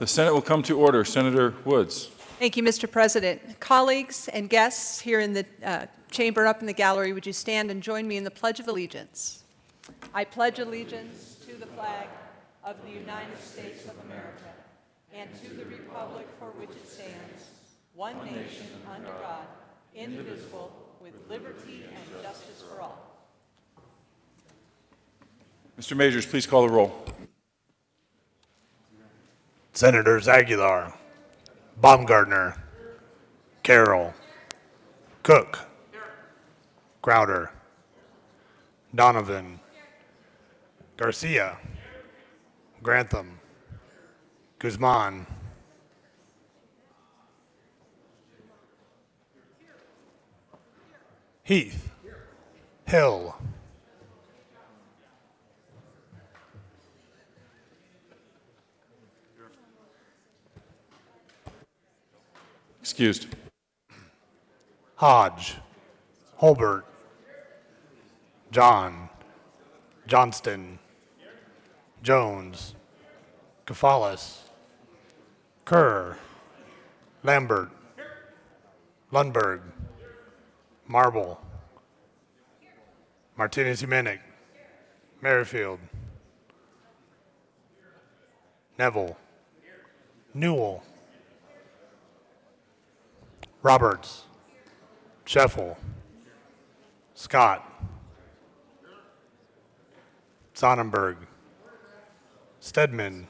The Senate will come to order. Senator Woods. Thank you, Mr. President. Colleagues and guests here in the chamber, up in the gallery, would you stand and join me in the Pledge of Allegiance? I pledge allegiance to the flag of the United States of America and to the republic for which it stands, one nation under God, indivisible, with liberty and justice for all. Mr. Majors, please call the roll. Senators Aguilar, Baumgartner, Carroll, Cook, Crowder, Donovan, Garcia, Grantham, Guzman, Heath, Hill, Excused. Hodge, Holbert, John, Johnston, Jones, Kafalis, Kerr, Lambert, Lundberg, Marble, Martinez-Humanic, Merrifield, Neville, Newell, Roberts, Scheffel, Scott, Sonnenberg, Stedman,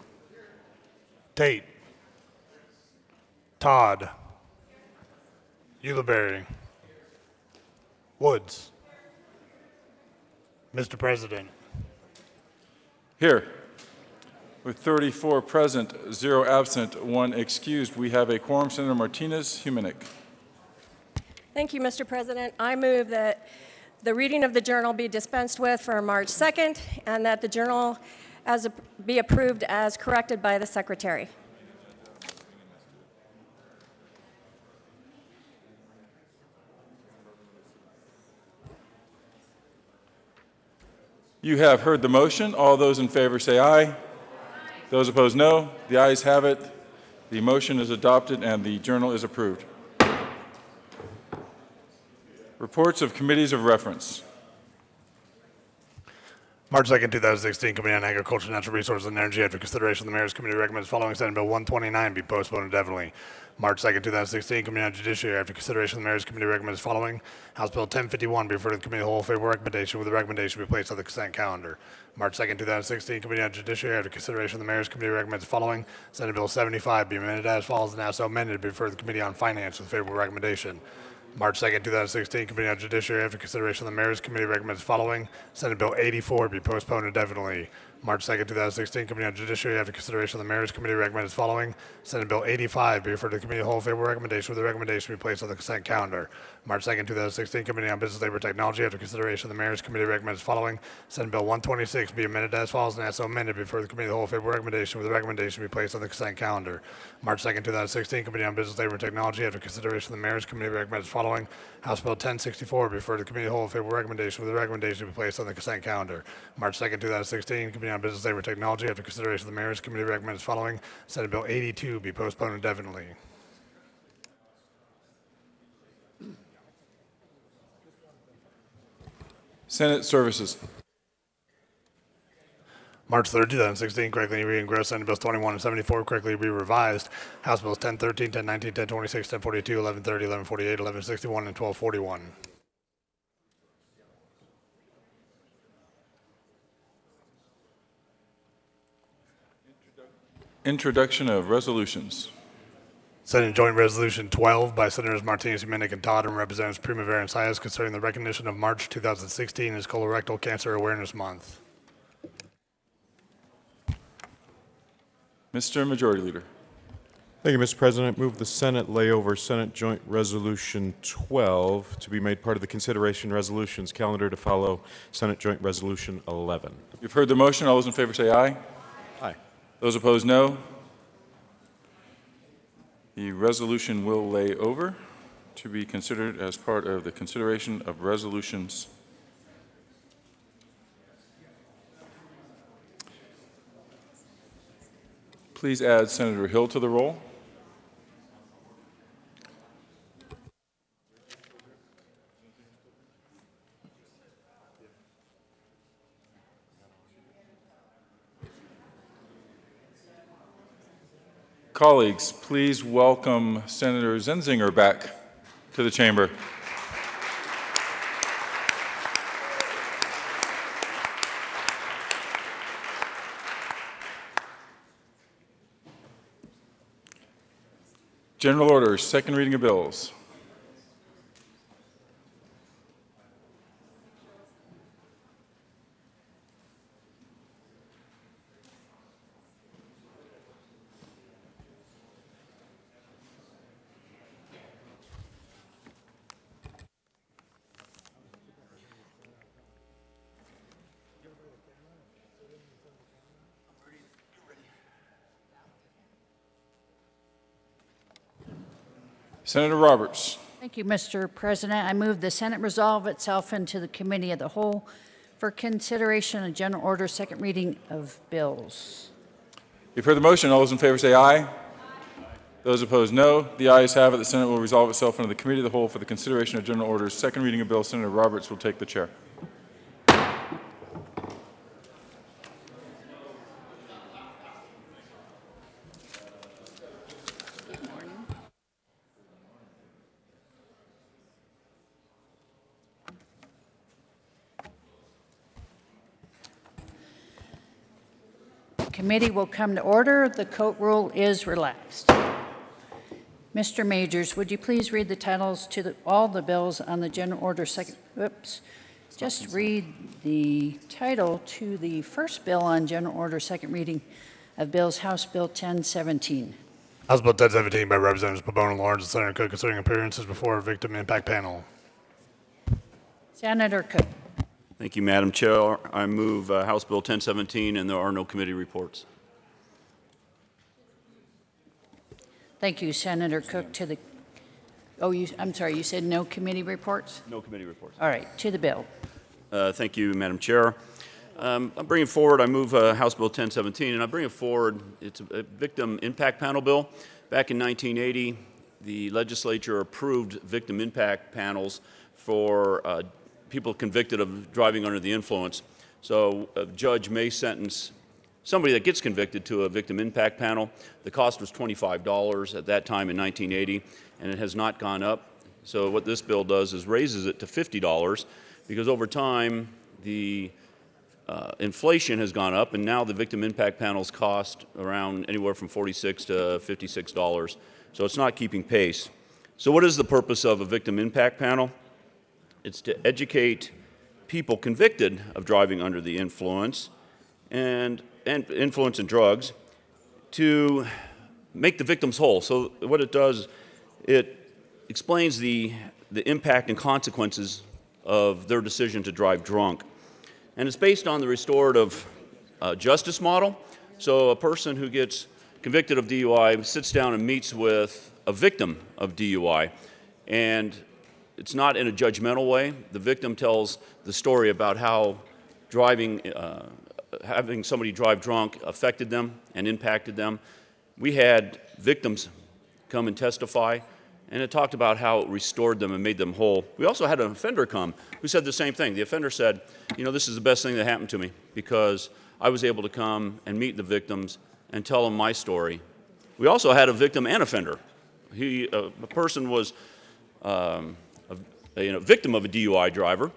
Tate, Todd, Ulibarri, Woods. Mr. President. Here. With 34 present, 0 absent, 1 excused, we have a quorum. Senator Martinez-Humanic. Thank you, Mr. President. I move that the reading of the journal be dispensed with for March 2nd and that the journal be approved as corrected by the Secretary. You have heard the motion. All those in favor say aye. Those opposed, no. The ayes have it. The motion is adopted and the journal is approved. Reports of committees of reference. March 2nd, 2016, Committee on Agriculture, Natural Resources, and Energy, after consideration of the Mayor's Committee recommends following Senate Bill 129 be postponed indefinitely. March 2nd, 2016, Committee on Judiciary, after consideration of the Mayor's Committee recommends following House Bill 1051 be referred to the Committee of the Whole favorable recommendation, with the recommendation be placed on the consent calendar. March 2nd, 2016, Committee on Judiciary, after consideration of the Mayor's Committee recommends following Senate Bill 75 be amended as follows and now so amended be referred to the Committee on Finance with favorable recommendation. March 2nd, 2016, Committee on Judiciary, after consideration of the Mayor's Committee recommends following Senate Bill 84 be postponed indefinitely. March 2nd, 2016, Committee on Judiciary, after consideration of the Mayor's Committee recommends following Senate Bill 85 be referred to the Committee of the Whole favorable recommendation, with the recommendation be placed on the consent calendar. March 2nd, 2016, Committee on Business, Labor, and Technology, after consideration of the Mayor's Committee recommends following Senate Bill 126 be amended as follows and as so amended before the Committee of the Whole favorable recommendation, with the recommendation be placed on the consent calendar. March 2nd, 2016, Committee on Business, Labor, and Technology, after consideration of the Mayor's Committee recommends following House Bill 1064 be referred to the Committee of the Whole favorable recommendation, with the recommendation be placed on the consent calendar. March 2nd, 2016, Committee on Business, Labor, and Technology, after consideration of the Mayor's Committee recommends following Senate Bill 82 be postponed indefinitely. Senate Services. March 3rd, 2016, correctly re-engrossed Senate Bills 21 and 74, correctly re-revised. House Bills 1013, 1019, 1026, 1042, 1130, 1148, 1161, and 1241. Introduction of resolutions. Senate Joint Resolution 12 by Senators Martinez-Humanic and Todd and Representatives Primavera and Saez concerning the recognition of March 2016 as Colorectal Cancer Awareness Month. Mr. Majority Leader. Thank you, Mr. President. Move the Senate lay over Senate Joint Resolution 12 to be made part of the consideration resolutions calendar to follow Senate Joint Resolution 11. You've heard the motion. All those in favor say aye. Aye. Those opposed, no. The resolution will lay over to be considered as part of the consideration of resolutions. Please add Senator Hill to the roll. Colleagues, please welcome Senator Zenzinger back to the chamber. General orders, second reading of bills. Senator Roberts. Thank you, Mr. President. I move the Senate resolve itself into the Committee of the Whole for consideration of general order, second reading of bills. You've heard the motion. All those in favor say aye. Those opposed, no. The ayes have it. The Senate will resolve itself into the Committee of the Whole for the consideration of general orders, second reading of bills. Senator Roberts will take the chair. Committee will come to order. The court rule is relaxed. Mr. Majors, would you please read the titles to all the bills on the general order second? Oops. Just read the title to the first bill on general order second reading of bills, House Bill 1017. House Bill 1017 by Representatives Pabon, Lawrence, and Senator Cook concerning appearances before a victim impact panel. Senator Cook. Thank you, Madam Chair. I move House Bill 1017, and there are no committee reports. Thank you, Senator Cook. To the, I'm sorry, you said no committee reports? No committee reports. All right, to the bill. Thank you, Madam Chair. I'm bringing forward, I move House Bill 1017, and I bring it forward, it's a victim impact panel bill. Back in 1980, the legislature approved victim impact panels for people convicted of driving under the influence. So a judge may sentence somebody that gets convicted to a victim impact panel. The cost was $25 at that time in 1980, and it has not gone up. So what this bill does is raises it to $50 because over time the inflation has gone up, and now the victim impact panels cost around anywhere from $46 to $56. So it's not keeping pace. So what is the purpose of a victim impact panel? It's to educate people convicted of driving under the influence and influence and drugs to make the victims whole. So what it does, it explains the impact and consequences of their decision to drive drunk. And it's based on the restorative justice model. So a person who gets convicted of DUI sits down and meets with a victim of DUI, and it's not in a judgmental way. The victim tells the story about how driving, having somebody drive drunk affected them and impacted them. We had victims come and testify, and it talked about how it restored them and made them whole. We also had an offender come who said the same thing. The offender said, you know, this is the best thing that happened to me because I was able to come and meet the victims and tell them my story. We also had a victim and offender. A person was a victim of a DUI driver,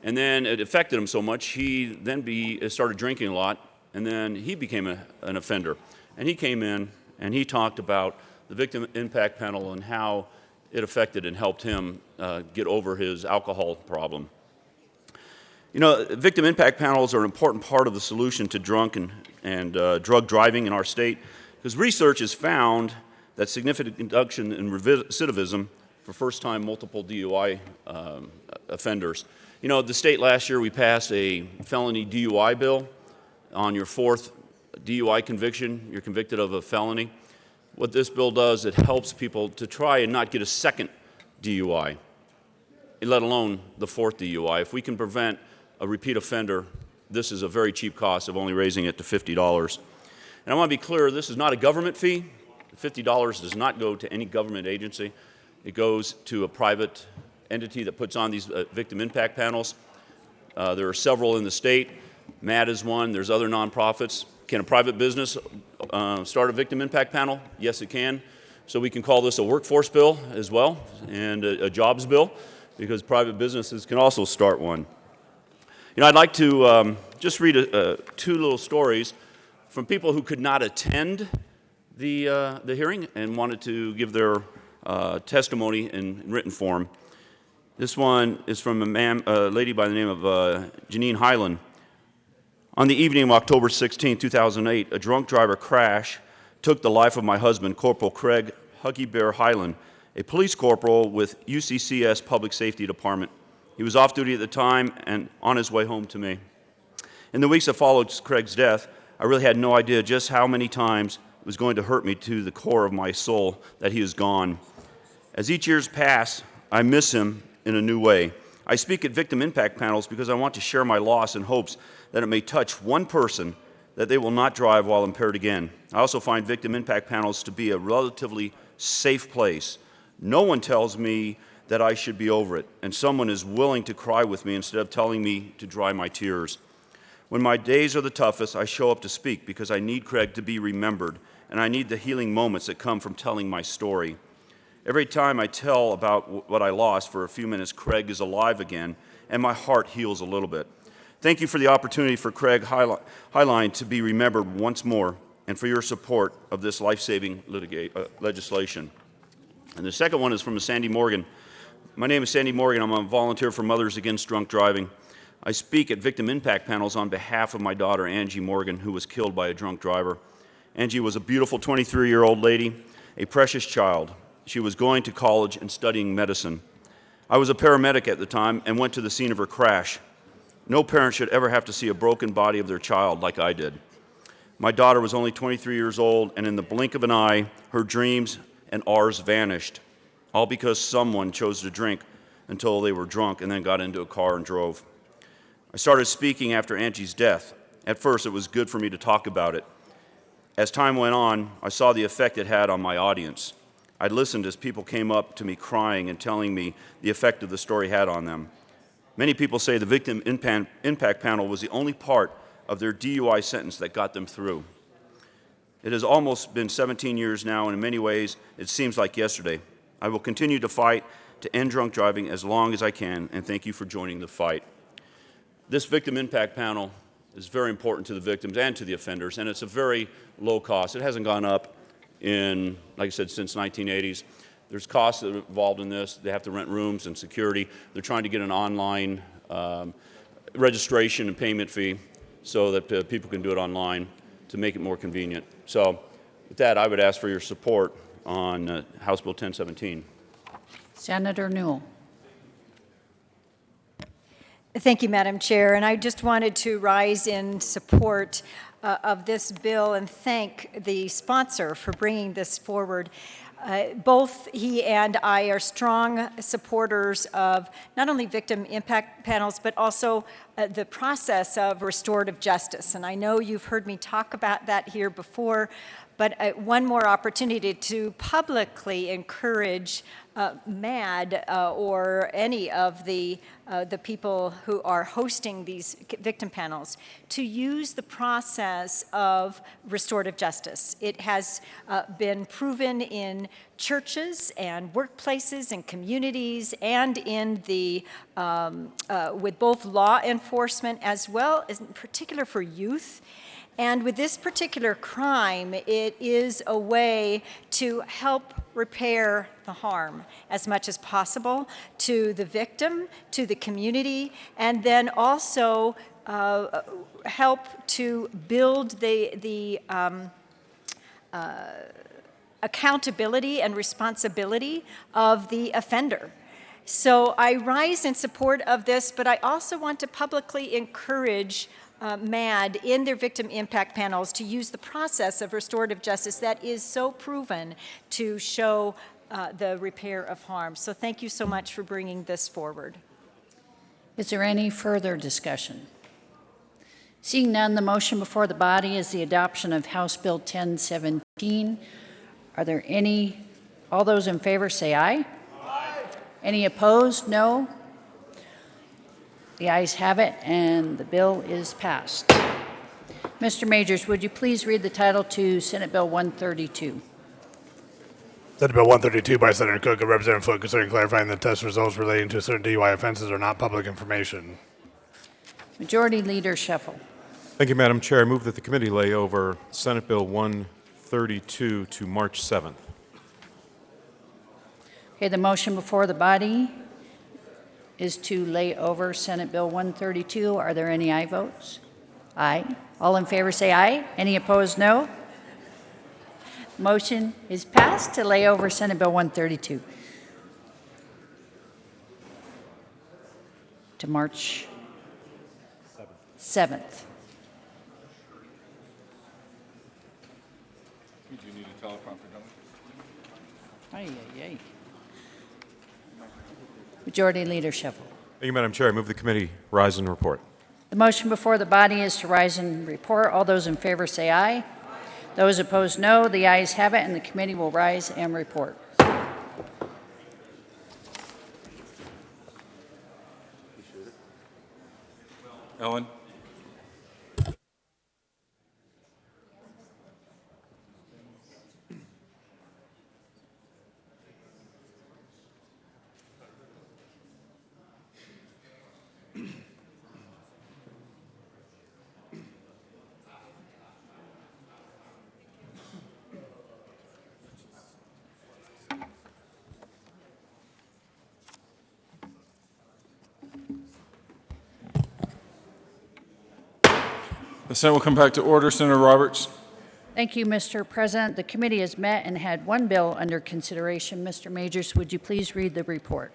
and then it affected him so much, he then started drinking a lot, and then he became an offender. And he came in and he talked about the victim impact panel and how it affected and helped him get over his alcohol problem. You know, victim impact panels are an important part of the solution to drunk and drug driving in our state, because research has found that significant reduction in recidivism for first-time multiple DUI offenders. You know, the state last year, we passed a felony DUI bill. On your fourth DUI conviction, you're convicted of a felony. What this bill does, it helps people to try and not get a second DUI, let alone the fourth DUI. If we can prevent a repeat offender, this is a very cheap cost of only raising it to $50. And I want to be clear, this is not a government fee. $50 does not go to any government agency. It goes to a private entity that puts on these victim impact panels. There are several in the state. MAD is one. There's other nonprofits. Can a private business start a victim impact panel? Yes, it can. So we can call this a workforce bill as well, and a jobs bill, because private businesses can also start one. You know, I'd like to just read two little stories from people who could not attend the hearing and wanted to give their testimony in written form. This one is from a lady by the name of Janine Hyland. On the evening of October 16, 2008, a drunk driver crash took the life of my husband, Corporal Craig Huggy Bear Hyland, a police corporal with UCCS Public Safety Department. He was off duty at the time and on his way home to me. In the weeks that followed Craig's death, I really had no idea just how many times it was going to hurt me to the core of my soul that he is gone. As each year's pass, I miss him in a new way. I speak at victim impact panels because I want to share my loss in hopes that it may touch one person that they will not drive while impaired again. I also find victim impact panels to be a relatively safe place. No one tells me that I should be over it, and someone is willing to cry with me instead of telling me to dry my tears. When my days are the toughest, I show up to speak because I need Craig to be remembered, and I need the healing moments that come from telling my story. Every time I tell about what I lost for a few minutes, Craig is alive again, and my heart heals a little bit. Thank you for the opportunity for Craig Hyland to be remembered once more, and for your support of this life-saving legislation. And the second one is from Sandy Morgan. My name is Sandy Morgan. I'm a volunteer for Mothers Against Drunk Driving. I speak at victim impact panels on behalf of my daughter, Angie Morgan, who was killed by a drunk driver. Angie was a beautiful 23-year-old lady, a precious child. She was going to college and studying medicine. I was a paramedic at the time and went to the scene of her crash. No parent should ever have to see a broken body of their child like I did. My daughter was only 23 years old, and in the blink of an eye, her dreams and ours vanished, all because someone chose to drink until they were drunk and then got into a car and drove. I started speaking after Angie's death. At first, it was good for me to talk about it. As time went on, I saw the effect it had on my audience. I listened as people came up to me crying and telling me the effect of the story had on them. Many people say the victim impact panel was the only part of their DUI sentence that got them through. It has almost been 17 years now, and in many ways, it seems like yesterday. I will continue to fight to end drunk driving as long as I can, and thank you for joining the fight. This victim impact panel is very important to the victims and to the offenders, and it's a very low cost. It hasn't gone up in, like I said, since 1980s. There's costs that are involved in this. They have to rent rooms and security. They're trying to get an online registration and payment fee so that people can do it online to make it more convenient. So with that, I would ask for your support on House Bill 1017. Senator Newell. Thank you, Madam Chair. And I just wanted to rise in support of this bill and thank the sponsor for bringing this forward. Both he and I are strong supporters of not only victim impact panels, but also the process of restorative justice. And I know you've heard me talk about that here before, but one more opportunity to publicly encourage MAD or any of the people who are hosting these victim panels to use the process of restorative justice. It has been proven in churches and workplaces and communities and in the with both law enforcement as well as in particular for youth. And with this particular crime, it is a way to help repair the harm as much as possible to the victim, to the community, and then also help to build the accountability and responsibility of the offender. So I rise in support of this, but I also want to publicly encourage MAD in their victim impact panels to use the process of restorative justice that is so proven to show the repair of harm. So thank you so much for bringing this forward. Is there any further discussion? Seeing none, the motion before the body is the adoption of House Bill 1017. Are there any, all those in favor say aye. Aye. Any opposed? No. The ayes have it, and the bill is passed. Mr. Majors, would you please read the title to Senate Bill 132? Senate Bill 132 by Senator Cook and Representative Foote concerning clarifying that test results relating to certain DUI offenses are not public information. Majority Leader Shuffle. Thank you, Madam Chair. I move that the committee lay over Senate Bill 132 to March 7th. Okay, the motion before the body is to lay over Senate Bill 132. Are there any aye votes? Aye. All in favor say aye. Any opposed, no. Motion is passed to lay over Senate Bill 132 to March 7th. Do you need a teleprompter, don't we? Aye, aye, aye. Majority Leader Shuffle. Thank you, Madam Chair. I move the committee rise and report. The motion before the body is to rise and report. All those in favor say aye. Those opposed, no. The ayes have it, and the committee will rise and report. Ellen? The Senate will come back to order. Senator Roberts. Thank you, Mr. President. The committee has met and had one bill under consideration. Mr. Majors, would you please read the report?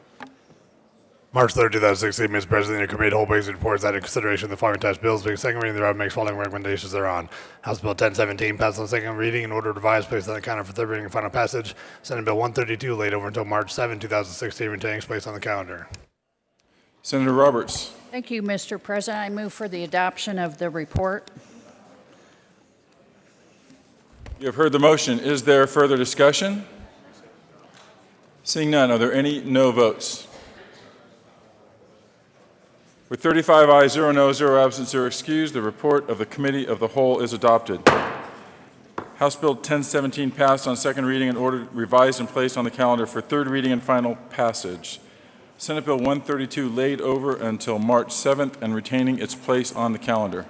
March 3rd, 2016, Mr. President, your committee whole basic reports that in consideration of the following attached bills, being second reading thereof, makes following recommendations thereon. House Bill 1017 passed on second reading in order to revise, placed on the calendar for third reading and final passage. Senate Bill 132 laid over until March 7, 2016, retaining its place on the calendar. Senator Roberts. Thank you, Mr. President. I move for the adoption of the report. You have heard the motion. Is there further discussion? Seeing none, are there any no votes? With 35 ayes, 0 no, 0 absent, 0 excused, the report of the Committee of the Whole is adopted. House Bill 1017 passed on second reading and ordered revised and placed on the calendar for third reading and final passage. Senate Bill 132 laid over until March 7th and retaining its place on the calendar.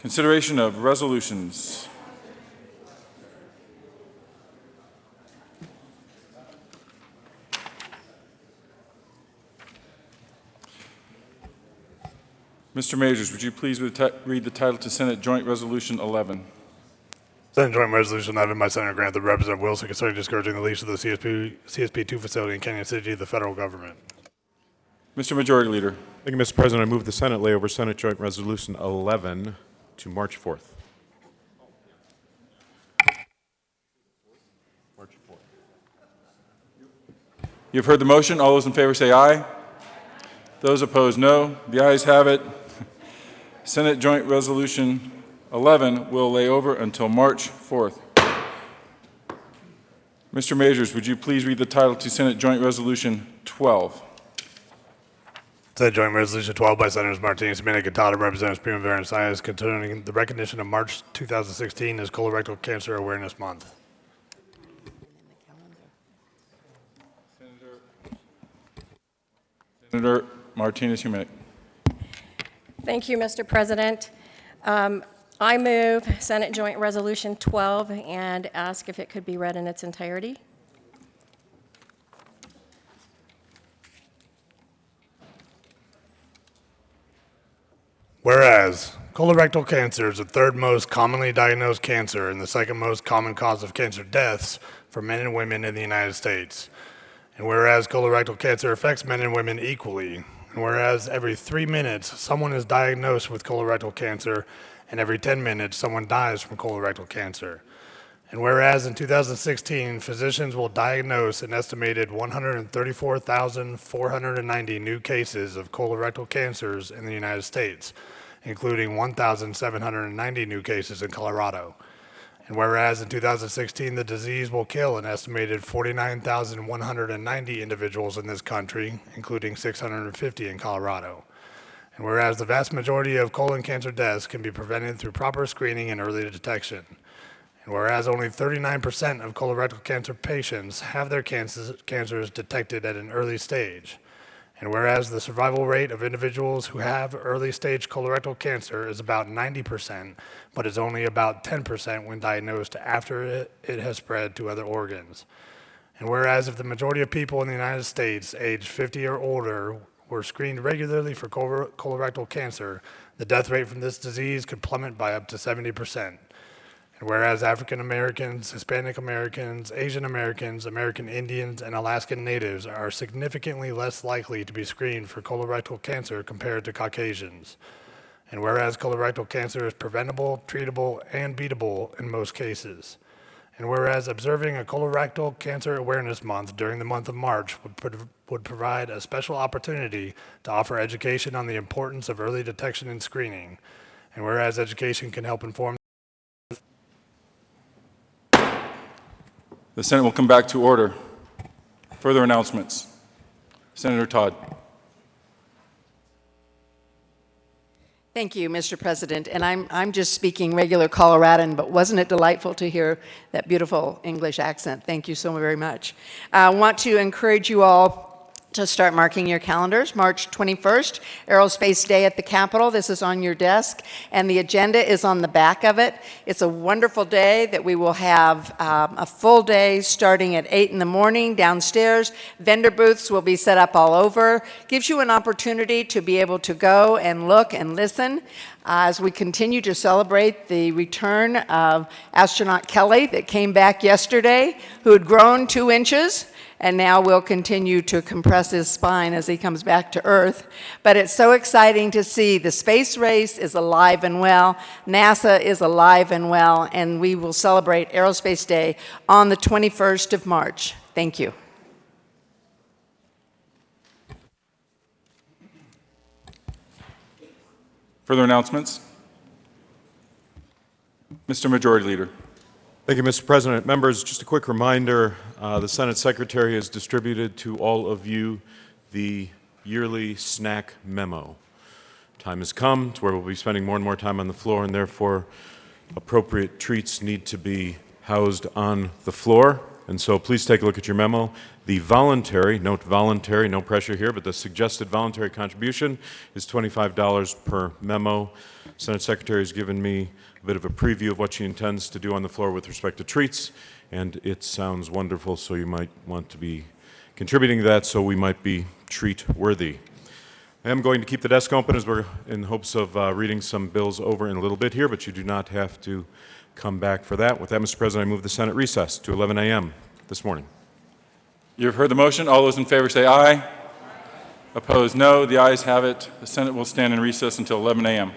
Consideration of resolutions. Mr. Majors, would you please read the title to Senate Joint Resolution 11? Senate Joint Resolution 11 by Senator Grant, the Representative Wilson, concerning discouraging the lease of the CSP2 facility in Canyon City to the federal government. Mr. Majority Leader. Thank you, Mr. President. I move the Senate lay over Senate Joint Resolution 11 to March 4th. March 4th. You've heard the motion. All those in favor say aye. Those opposed, no. The ayes have it. Senate Joint Resolution 11 will lay over until March 4th. Mr. Majors, would you please read the title to Senate Joint Resolution 12? Senate Joint Resolution 12 by Senators Martinez, Dominic, and Todd, Representatives Primavera and Science, concerning the recognition of March 2016 as Colorectal Cancer Awareness Month. Senator Martinez-Humanic. Thank you, Mr. President. I move Senate Joint Resolution 12 and ask if it could be read in its entirety. Whereas colorectal cancer is the third most commonly diagnosed cancer and the second most common cause of cancer deaths for men and women in the United States. And whereas colorectal cancer affects men and women equally, and whereas every 3 minutes someone is diagnosed with colorectal cancer and every 10 minutes someone dies from colorectal cancer. And whereas in 2016, physicians will diagnose an estimated 134,490 new cases of colorectal cancers in the United States, including 1,790 new cases in Colorado. And whereas in 2016, the disease will kill an estimated 49,190 individuals in this country, including 650 in Colorado. And whereas the vast majority of colon cancer deaths can be prevented through proper screening and early detection. And whereas only 39% of colorectal cancer patients have their cancers detected at an early stage. And whereas the survival rate of individuals who have early stage colorectal cancer is about 90%, but is only about 10% when diagnosed after it has spread to other organs. And whereas if the majority of people in the United States aged 50 or older were screened regularly for colorectal cancer, the death rate from this disease could plummet by up to 70%. And whereas African Americans, Hispanic Americans, Asian Americans, American Indians, and Alaskan Natives are significantly less likely to be screened for colorectal cancer compared to Caucasians. And whereas colorectal cancer is preventable, treatable, and beatable in most cases. And whereas observing a Colorectal Cancer Awareness Month during the month of March would provide a special opportunity to offer education on the importance of early detection and screening. And whereas education can help inform The Senate will come back to order. Further announcements. Senator Todd. Thank you, Mr. President. And I'm just speaking regular Coloradan, but wasn't it delightful to hear that beautiful English accent? Thank you so very much. I want to encourage you all to start marking your calendars. March 21st, Aerospace Day at the Capitol. This is on your desk, and the agenda is on the back of it. It's a wonderful day that we will have a full day starting at 8 in the morning downstairs. Vendor booths will be set up all over. Gives you an opportunity to be able to go and look and listen as we continue to celebrate the return of astronaut Kelly that came back yesterday, who had grown 2 inches. And now we'll continue to compress his spine as he comes back to Earth. But it's so exciting to see the space race is alive and well, NASA is alive and well, and we will celebrate Aerospace Day on the 21st of March. Thank you. Further announcements? Mr. Majority Leader. Thank you, Mr. President. Members, just a quick reminder, the Senate Secretary has distributed to all of you the yearly snack memo. Time has come to where we'll be spending more and more time on the floor, and therefore appropriate treats need to be housed on the floor. And so please take a look at your memo. The voluntary, note voluntary, no pressure here, but the suggested voluntary contribution is $25 per memo. Senate Secretary has given me a bit of a preview of what she intends to do on the floor with respect to treats, and it sounds wonderful, so you might want to be contributing to that, so we might be treat-worthy. I am going to keep the desk open as we're in hopes of reading some bills over in a little bit here, but you do not have to come back for that. With that, Mr. President, I move the Senate recess to 11 a.m. this morning. You've heard the motion. All those in favor say aye. Opposed, no. The ayes have it. The Senate will stand in recess until 11 a.m.